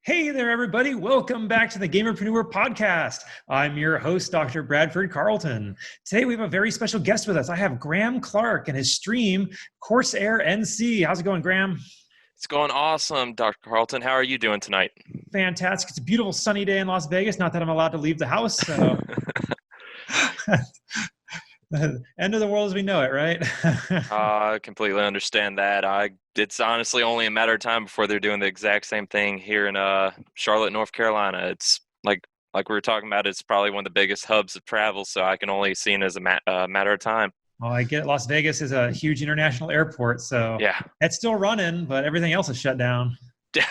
Hey there, everybody. Welcome back to the Gamerpreneur Podcast. I'm your host, Dr. Bradford Carlton. Today, we have a very special guest with us. I have Graham Clark and his stream, CorsairNC. How's it going, Graham? It's going awesome, Dr. Carlton. How are you doing tonight? Fantastic. It's a beautiful sunny day in Las Vegas. Not that I'm allowed to leave the house, so end of the world as we know it, right? I completely understand that. It's honestly only a matter of time before they're doing the exact same thing here in Charlotte, North Carolina. It's like we were talking about. It's probably one of the biggest hubs of travel, so I can only see it as a matter of time. Well, I get Las Vegas is a huge international airport, so Yeah. it's still running, but everything else is shut down. Yeah.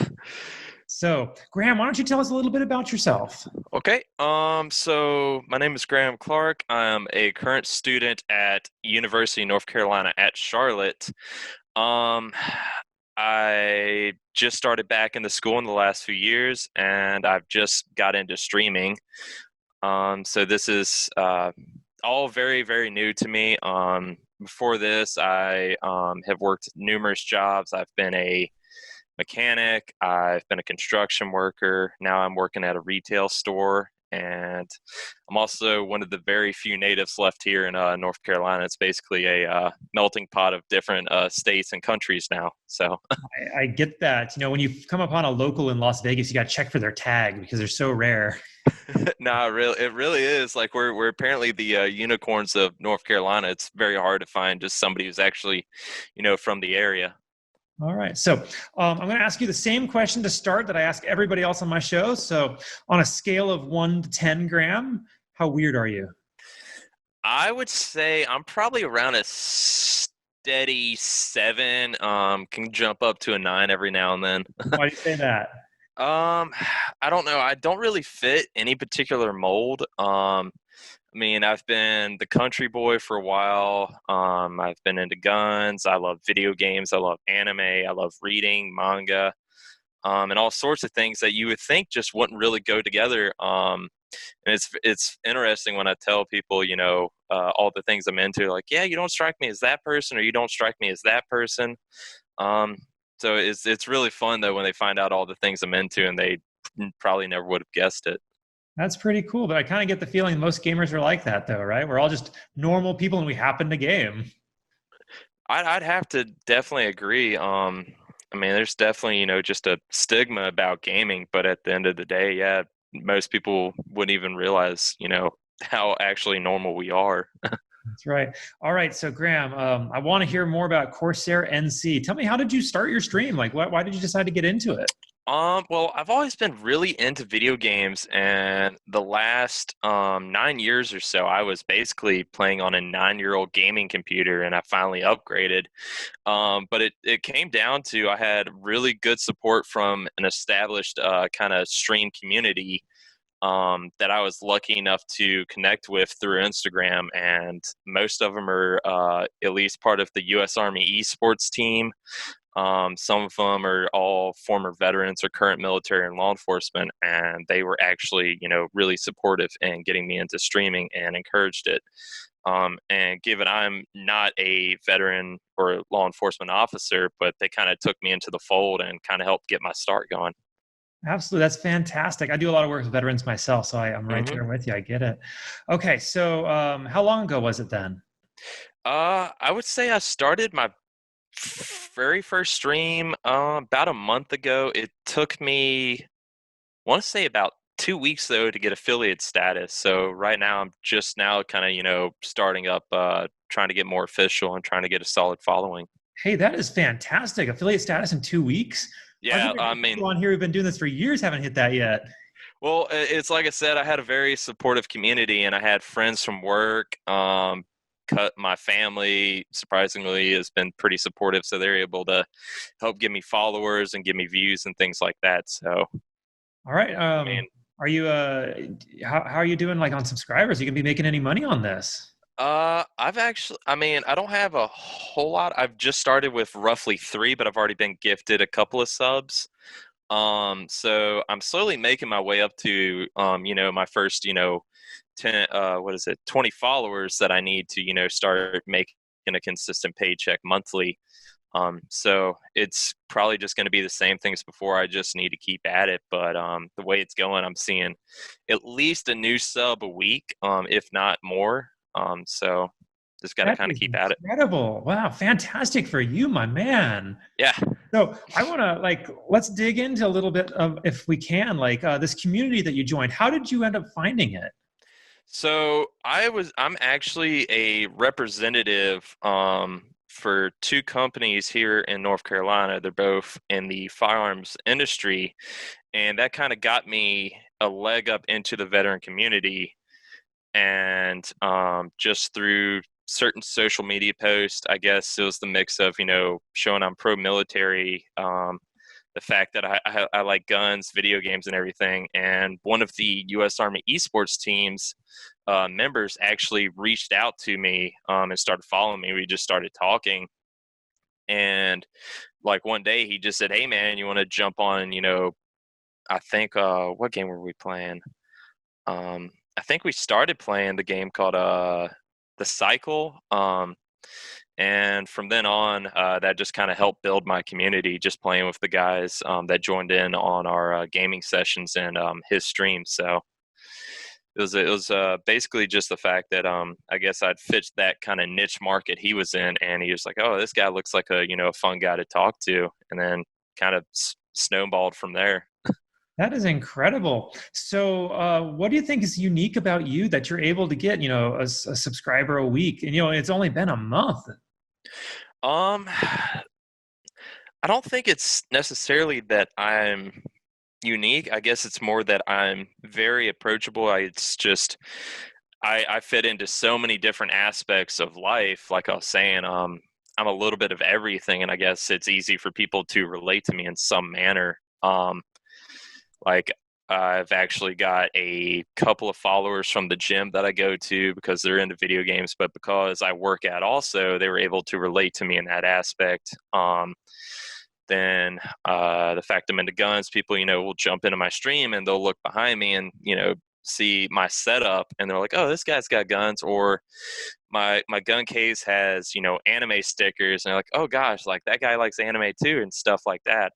So, Graham, why don't you tell us a little bit about yourself? Okay. So my name is Graham Clark. I'm a current student at University of North Carolina at Charlotte. Um, I just started back into school in the last few years, and I've just got into streaming. So this is all very, very new to me. Before this, I have worked numerous jobs. I've been a mechanic. I've been a construction worker. Now I'm working at a retail store, and I'm also one of the very few natives left here in North Carolina. It's basically a melting pot of different states and countries now. So I get that. You know, when you come upon a local in Las Vegas, you got to check for their tag because they're so rare. no, it really is. Like we're apparently the unicorns of North Carolina. It's very hard to find just somebody who's actually, from the area. All right. So I'm going to ask you the same question to start that I ask everybody else on my show. So on a scale of 1 to 10, Graham, how weird are you? I would say I'm probably around a steady 7. Can jump up to a 9 every now and then. Why do you say that? I don't know. I don't really fit any particular mold. I've been the country boy for a while. I've been into guns. I love video games. I love anime. I love reading manga, and all sorts of things that you would think just wouldn't really go together. And it's interesting when I tell people, all the things I'm into. Like, yeah, you don't strike me as that person, or you don't strike me as that person. Um, so it's really fun though when they find out all the things I'm into, and they probably never would have guessed it. That's pretty cool. But I kind of get the feeling most gamers are like that, though, right? We're all just normal people and we happen to game. I'd have to definitely agree. There's definitely, just a stigma about gaming, but at the end of the day, yeah, most people wouldn't even realize, how actually normal we are. That's right. All right. So, Graham, I want to hear more about Corsair NC. Tell me, how did you start your stream? Like, why did you decide to get into it? Well, I've always been really into video games, and the last 9 years or so, I was basically playing on a 9-year-old gaming computer, and I finally upgraded. But it came down to I had really good support from an established kind of stream community that I was lucky enough to connect with through Instagram, and most of them are at least part of the U.S. Army esports team. Some of them are all former veterans or current military and law enforcement, and they were actually, really supportive in getting me into streaming and encouraged it. And given I'm not a veteran or law enforcement officer, but they kind of took me into the fold and kind of helped get my start going. Absolutely. That's fantastic. I do a lot of work with veterans myself, so I'm right hmm there with you. I get it. Okay. So how long ago was it then? I would say I started my very first stream about a month ago. It took me, I want to say about 2 weeks though to get affiliate status. So right now I'm just now kind of, starting up, trying to get more official and trying to get a solid following. Hey, that is fantastic. Affiliate status in 2 weeks. I Yeah, think I people mean, on here who've been doing this for years haven't hit that yet. well, it's like I said, I had a very supportive community, and I had friends from work. Cut my family surprisingly has been pretty supportive, so they're able to help give me followers and give me views and things like that. So, All right. I mean, Are you how are you doing like on subscribers? You gonna be making any money on this? I've actually, I don't have a whole lot. I've just started with roughly 3, but I've already been gifted a couple of subs. So I'm slowly making my way up to, my first, 10, 20 followers that I need to, start making a consistent paycheck monthly. So it's probably just going to be the same thing as before. I just need to keep at it. But the way it's going, I'm seeing at least a new sub a week, if not more. So just got to That kind of is keep at it. incredible. Wow, fantastic for you, my man. Yeah. So I want to let's dig into a little bit of, if we can, this community that you joined. How did you end up finding it? So I'm actually a representative for two companies here in North Carolina. They're both in the firearms industry, and that kind of got me a leg up into the veteran community. And just through certain social media posts, I guess it was the mix of showing I'm pro military, the fact that I like guns, video games, and everything. And one of the U.S. Army esports teams members actually reached out to me and started following me. We just started talking, and like one day he just said, "Hey man, you want to jump on?" I think what game were we playing? I think we started playing the game called The Cycle. And from then on, that just kind of helped build my community, just playing with the guys that joined in on our gaming sessions and his streams. So it was basically just the fact that I guess I'd fit that kind of niche market he was in, and he was like, "Oh, this guy looks like a fun guy to talk to," and then kind of snowballed from there. That is incredible. So, what do you think is unique about you that you're able to get, a subscriber a week? And, it's only been a month. Um, I don't think it's necessarily that I'm unique. I guess it's more that I'm very approachable. It's just I fit into so many different aspects of life. Like I was saying, I'm a little bit of everything, and I guess it's easy for people to relate to me in some manner. Like I've actually got a couple of followers from the gym that I go to because they're into video games, but because I work out also, they were able to relate to me in that aspect. Then the fact I'm into guns, people, will jump into my stream and they'll look behind me and, see my setup and they're like, "Oh, this guy's got guns," or my gun case has, anime stickers, and they're like, "Oh gosh, like that guy likes anime too," and stuff like that.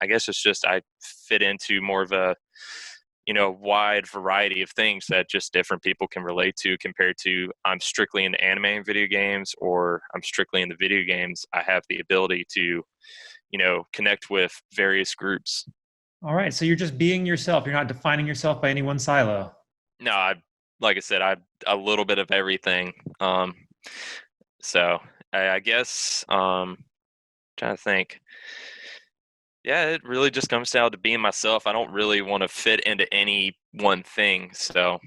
I guess it's just I fit into more of a wide variety of things that just different people can relate to, compared to I'm strictly into anime and video games, or I'm strictly into video games. I have the ability to connect with various groups. All right. So you're just being yourself. You're not defining yourself by any one silo. No, like I said, I a little bit of everything. So I guess trying to think. Yeah, it really just comes down to being myself. I don't really want to fit into any one thing. So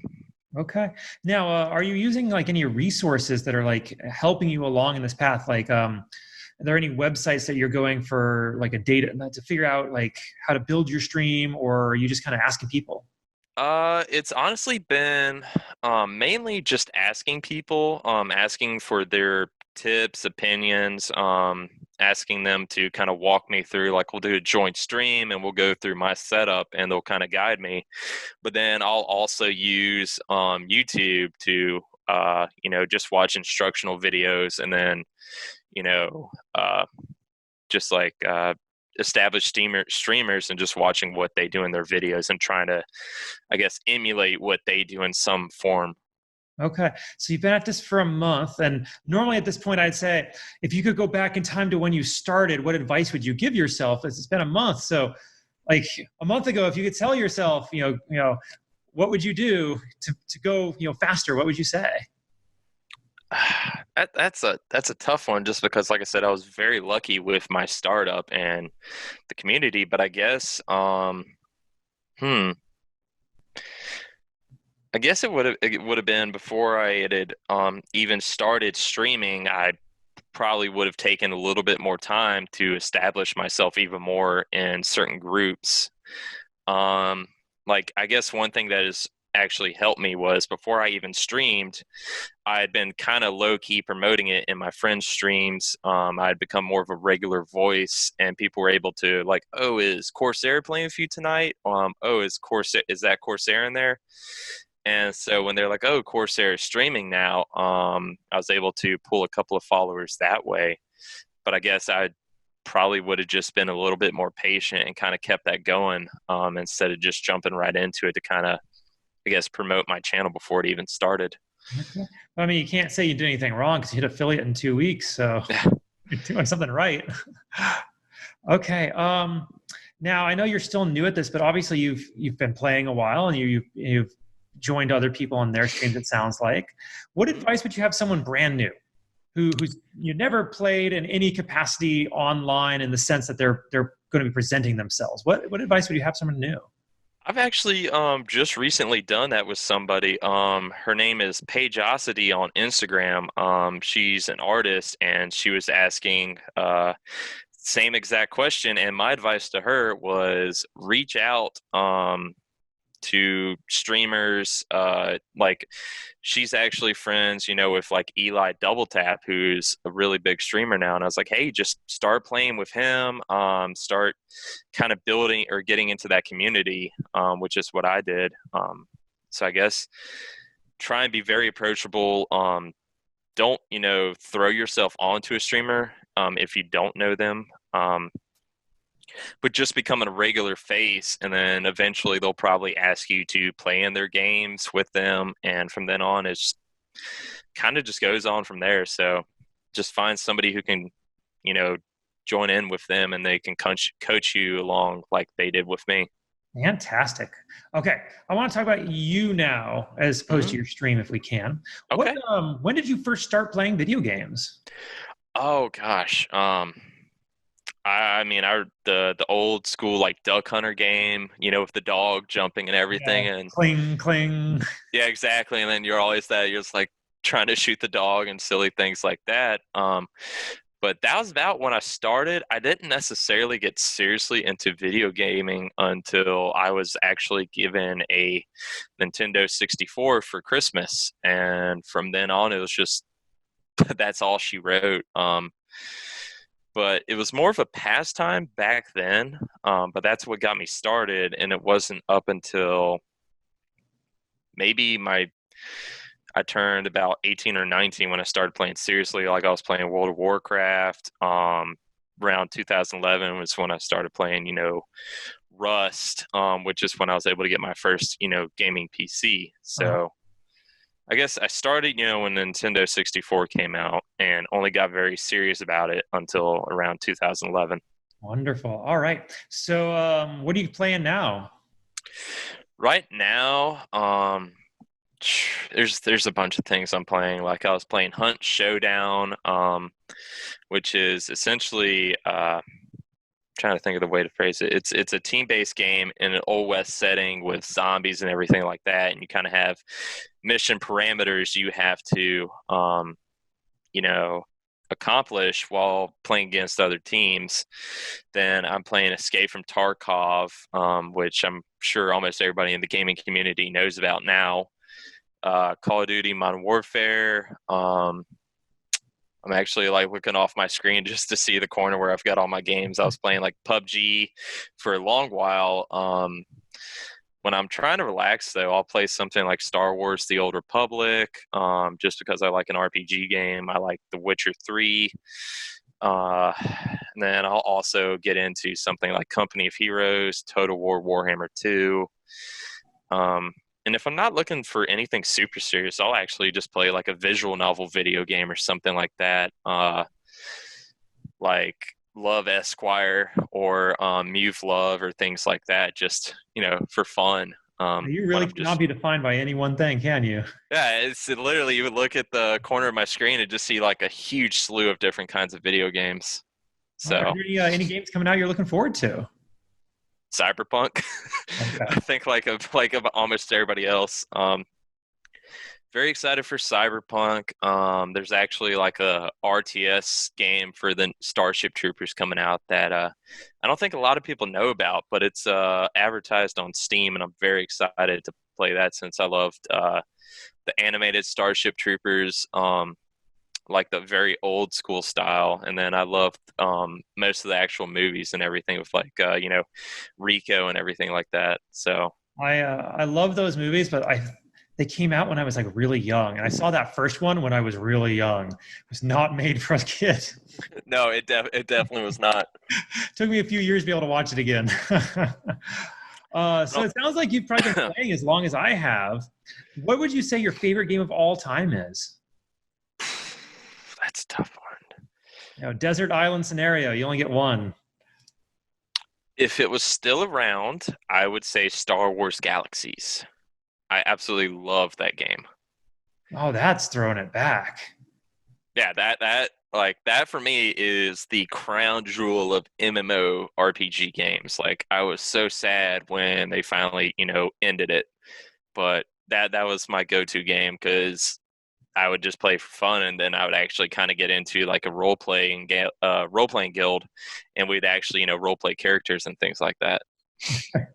Okay. Now, are you using any resources that are helping you along in this path? Are there any websites that you're going for a data to figure out how to build your stream, or are you just kind of asking people? it's honestly been mainly just asking people, asking for their tips, opinions, asking them to kind of walk me through. Like we'll do a joint stream and we'll go through my setup and they'll kind of guide me. But then I'll also use YouTube to just watch instructional videos, and then you know uh, just established streamers and just watching what they do in their videos and trying to, I guess, emulate what they do in some form. Okay. So you've been at this for a month. And normally at this point, I'd say if you could go back in time to when you started, what advice would you give yourself? It's been a month. So a month ago, if you could tell yourself, what would you do to go, faster? What would you say? That's a tough one, just because, like I said, I was very lucky with my startup and the community. But I guess, hmm, I guess it would have been before I had even started streaming. I probably would have taken a little bit more time to establish myself even more in certain groups. Um, like I guess one thing that has actually helped me was, before I even streamed, I had been kind of low key promoting it in my friends' streams. I had become more of a regular voice, and people were able to, like, "Oh, is Corsair playing with you tonight? Oh, is that Corsair in there?" And so when they're like, "Oh, Corsair is streaming now," I was able to pull a couple of followers that way. but I guess I probably would have just been a little bit more patient and kind of kept that going instead of just jumping right into it to kind of, I guess, promote my channel before it even started. Okay. I mean, you can't say you did anything wrong because you hit affiliate in 2 weeks, so you're doing something right. Okay. Now I know you're still new at this, but obviously you've been playing a while and you've joined other people on their streams. It sounds like. What advice would you have someone brand new who's you never played in any capacity online in the sense that they're going to be presenting themselves? What advice would you have someone new? I've actually just recently done that with somebody. Her name is Pageosity on Instagram. She's an artist, and she was asking same exact question. And my advice to her was reach out to streamers. Like she's actually friends, with like Eli Double Tap, who's a really big streamer now. And I was like, hey, just start playing with him. Start kind of building or getting into that community, which is what I did. So I guess try and be very approachable. Don't, throw yourself onto a streamer if you don't know them. But just becoming a regular face, and then eventually they'll probably ask you to play in their games with them, and from then on it's kind of just goes on from there. So just find somebody who can join in with them, and they can coach you along like they did with me. Fantastic. Okay, I want to talk about you now as opposed to your stream if we can. Okay. When did you first start playing video games? Oh gosh. I mean, the old school like Duck Hunter game, with the dog jumping and everything, and cling cling. Yeah, exactly. And then you're just like trying to shoot the dog and silly things like that. But that was about when I started. I didn't necessarily get seriously into video gaming until I was actually given a Nintendo 64 for Christmas, and from then on, it was just that's all she wrote. But it was more of a pastime back then. But that's what got me started, and it wasn't up until maybe I turned about 18 or 19 when I started playing seriously. Like I was playing World of Warcraft. Around 2011 was when I started playing, Rust, which is when I was able to get my first, gaming PC. So I guess I started, when Nintendo 64 came out, and only got very serious about it until around 2011. Wonderful. All right. So what are you playing now? Right now, there's a bunch of things I'm playing. Like I was playing Hunt Showdown, which is essentially trying to think of the way to phrase it. It's a team-based game in an old west setting with zombies and everything like that, and you kind of have mission parameters you have to accomplish while playing against other teams. Then I'm playing Escape from Tarkov, which I'm sure almost everybody in the gaming community knows about now. Call of Duty Modern Warfare. I'm actually like looking off my screen just to see the corner where I've got all my games. I was playing like PUBG for a long while. When I'm trying to relax, though, I'll play something like Star Wars The Old Republic, just because I like an RPG game. I like The Witcher 3. And then I'll also get into something like Company of Heroes, Total War Warhammer 2. And if I'm not looking for anything super serious, I'll actually just play like a visual novel video game or something like that. Like Love Esquire or Mute Love or things like that, just, for fun. You really cannot be defined by any one thing, can you? Yeah, it's literally, you would look at the corner of my screen and just see like a huge slew of different kinds of video games. So, are there any games coming out you're looking forward to? Cyberpunk. Okay. I think like of almost everybody else. Very excited for Cyberpunk. There's actually like a RTS game for the Starship Troopers coming out that I don't think a lot of people know about, but it's advertised on Steam, and I'm very excited to play that since I loved the animated Starship Troopers, like the very old school style, and then I loved most of the actual movies and everything with like Rico and everything like that. So I love those movies, but they came out when I was like really young, and I saw that first one when I was really young. It was not made for a kid. No, it definitely was not. Took me a few years to be able to watch it again. So No, it sounds like you've probably been playing as long as I have. What would you say your favorite game of all time is? that's a tough one. Desert island scenario. You only get one. If it was still around, I would say Star Wars Galaxies. I absolutely love that game. Oh, that's throwing it back. Yeah, that for me is the crown jewel of MMO RPG games. Like I was so sad when they finally, ended it, but that was my go-to game because I would just play for fun, and then I would actually kind of get into like a role playing guild, and we'd actually role play characters and things like that.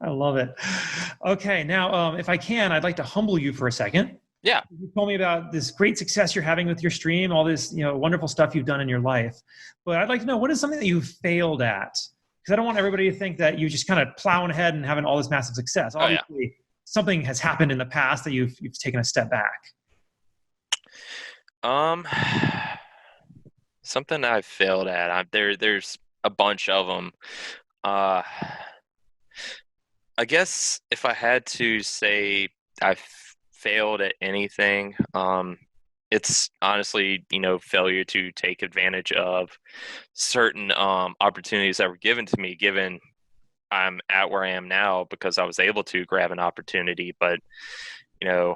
I love it. Okay, now if I can, I'd like to humble you for a second. Yeah. You told me about this great success you're having with your stream, all this wonderful stuff you've done in your life. But I'd like to know, what is something that you failed at? Because I don't want everybody to think that you just kind of plowing ahead and having all this massive success. Obviously, something has happened in the past that you've taken a step back. Something I failed at. There's a bunch of them. Uh, I guess if I had to say I failed at anything, it's honestly, failure to take advantage of certain opportunities that were given to me, given I'm at where I am now because I was able to grab an opportunity. But, I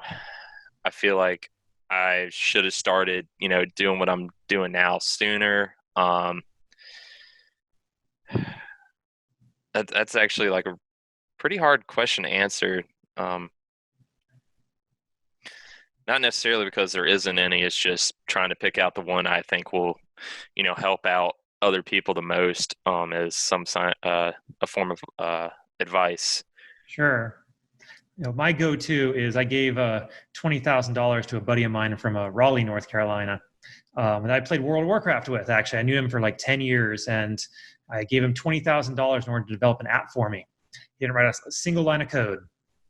feel like I should have started, doing what I'm doing now sooner. That's actually like a pretty hard question to answer. Not necessarily because there isn't any. It's just trying to pick out the one I think will, help out other people the most. As a form of advice. Sure. My go-to is I gave $20,000 to a buddy of mine from Raleigh, North Carolina, that I played World of Warcraft with. Actually, I knew him for like 10 years, and I gave him $20,000 in order to develop an app for me. He didn't write a single line of code.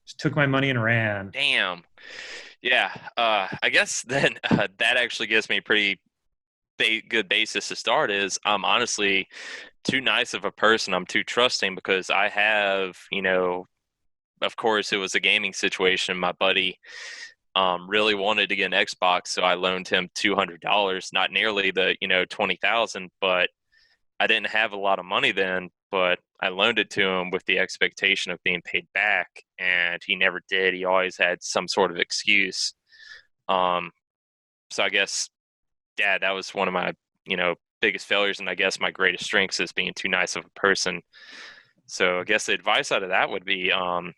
Just took my money and ran. Damn. Yeah. I guess then that actually gives me a pretty good basis to start. Is I'm honestly too nice of a person. I'm too trusting because I have, of course, it was a gaming situation. My buddy really wanted to get an Xbox, so I loaned him $200. Not nearly the 20,000, but I didn't have a lot of money then. But I loaned it to him with the expectation of being paid back, and he never did. He always had some sort of excuse. So I guess, yeah, that was one of my biggest failures, and I guess my greatest strengths is being too nice of a person. So I guess the advice out of that would be, don't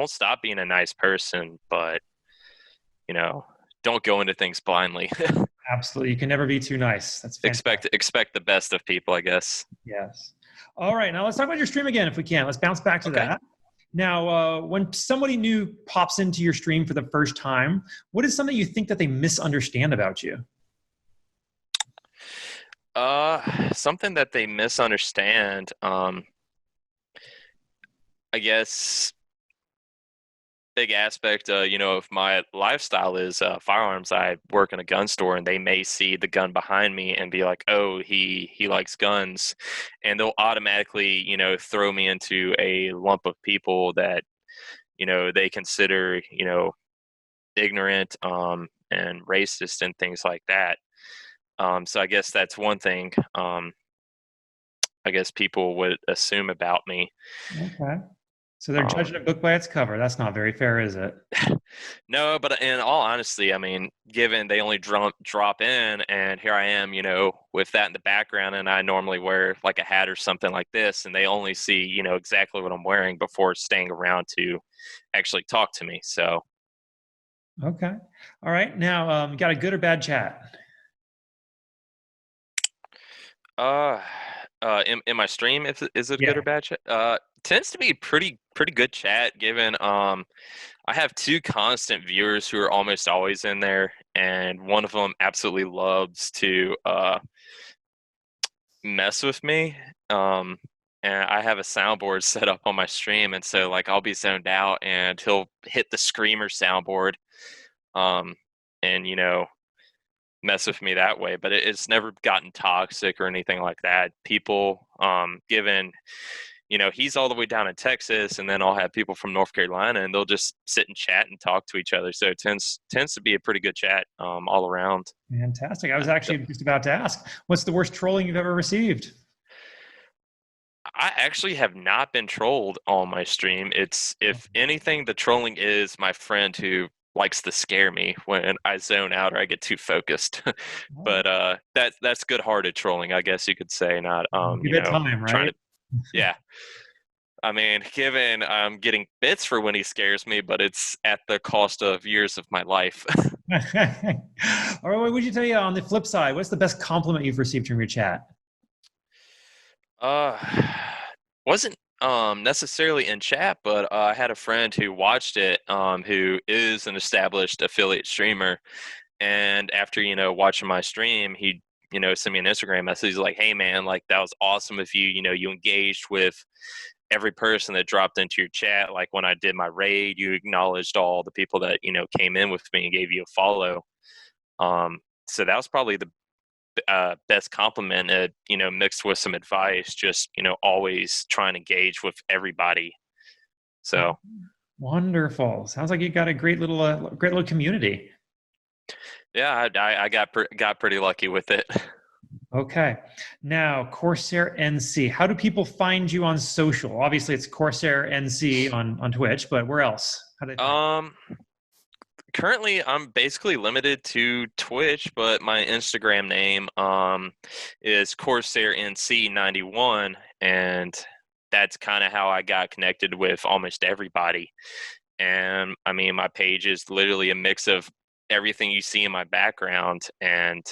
stop being a nice person, but, don't go into things blindly. Absolutely. You can never be too nice. That's fantastic. Expect the best of people, I guess. Yes. All right. Now let's talk about your stream again, if we can. Let's bounce back to that. Now, when somebody new pops into your stream for the first time, what is something you think that they misunderstand about you? Something that they misunderstand. I guess big aspect, of my lifestyle is firearms. I work in a gun store, and they may see the gun behind me and be like, "Oh, he likes guns," and they'll automatically, throw me into a lump of people that, they consider, ignorant, and racist and things like that. So I guess that's one thing. I guess people would assume about me. Okay. So they're judging a book by its cover. That's not very fair, is it? No, but in all honesty, I mean, given they only drop in, and here I am, with that in the background, and I normally wear like a hat or something like this, and they only see, exactly what I'm wearing before staying around to actually talk to me. So. Okay. All right. Now, you got a good or bad chat? In my stream, is it Yeah. good or bad chat? Tends to be pretty good chat. Given I have two constant viewers who are almost always in there, and one of them absolutely loves to mess with me. and I have a soundboard set up on my stream, and so like I'll be zoned out, and he'll hit the screamer soundboard, and mess with me that way. But it's never gotten toxic or anything like that. People, given he's all the way down in Texas, and then I'll have people from North Carolina, and they'll just sit and chat and talk to each other. So it tends to be a pretty good chat all around. Fantastic. I was actually just about to ask, what's the worst trolling you've ever received? I actually have not been trolled on my stream. It's, if anything, the trolling is my friend who likes to scare me when I zone out or I get too focused. But that's good-hearted trolling, I guess you could say. Not Give it time, right? trying to, yeah. I mean, given I'm getting bits for when he scares me, but it's at the cost of years of my life. All right, what would you tell you on the flip side? What's the best compliment you've received from your chat? Wasn't necessarily in chat, but I had a friend who watched it, who is an established affiliate streamer, and after watching my stream, he sent me an Instagram message. He's like, "Hey man, like that was awesome of you. You engaged with every person that dropped into your chat. Like when I did my raid, you acknowledged all the people that came in with me and gave you a follow." So that was probably the best compliment, mixed with some advice, just always try and engage with everybody. So wonderful. Sounds like you got a great little community. Yeah, I got pretty lucky with it. Okay, now CorsairNC, how do people find you on social? Obviously it's CorsairNC on Twitch, but where else? How do they find you? Currently, I'm basically limited to Twitch, but my Instagram name is CorsairNC91, and that's kind of how I got connected with almost everybody. And I mean, my page is literally a mix of everything you see in my background, and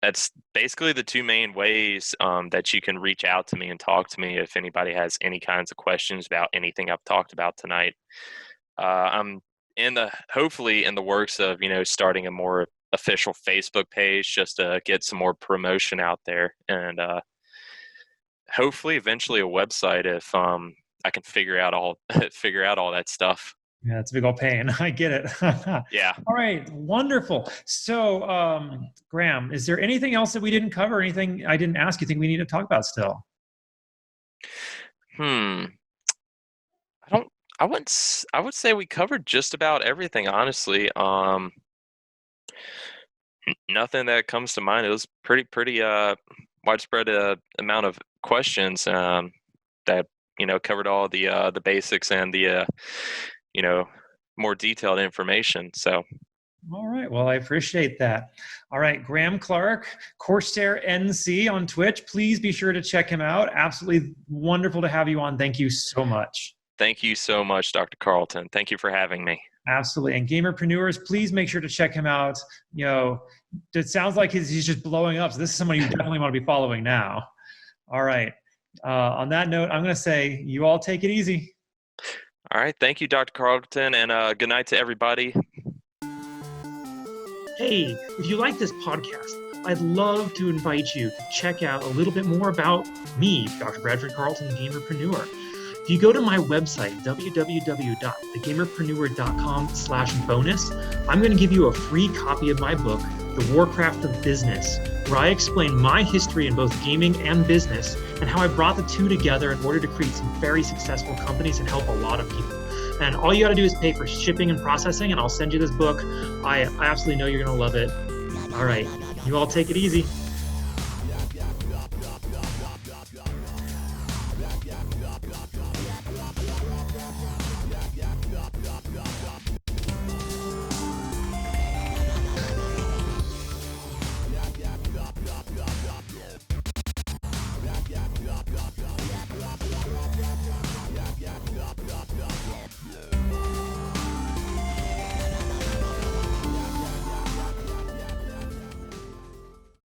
that's basically the two main ways that you can reach out to me and talk to me if anybody has any kinds of questions about anything I've talked about tonight. I'm hopefully in the works of starting a more official Facebook page just to get some more promotion out there, and hopefully eventually a website if I can figure out all that stuff. Yeah, it's a big old pain. I get it. Yeah. All right, wonderful. So, Graham, is there anything else that we didn't cover? Anything I didn't ask you think we need to talk about still? I would say we covered just about everything, honestly. Nothing that comes to mind. It was pretty widespread amount of questions that covered all the basics and the more detailed information. So. All right. Well, I appreciate that. All right. Graham Clark, CorsairNC on Twitch. Please be sure to check him out. Absolutely wonderful to have you on. Thank you so much. Thank you so much, Dr. Carlton. Thank you for having me. Absolutely. And gamerpreneurs, please make sure to check him out. It sounds like he's just blowing up. So this is someone you definitely want to be following now. All right. On that note, I'm going to say you all take it easy. All right. Thank you, Dr. Carlton, and good night to everybody. Hey, if you like this podcast, I'd love to invite you to check out a little bit more about me, Dr. Bradford Carlton, Gamerpreneur. If you go to my website, www.thegamerpreneur.com/bonus, I'm going to give you a free copy of my book, The Warcraft of Business, where I explain my history in both gaming and business and how I brought the two together in order to create some very successful companies and help a lot of people. And all you got to do is pay for shipping and processing, and I'll send you this book. I absolutely know you're going to love it. All right, you all take it easy.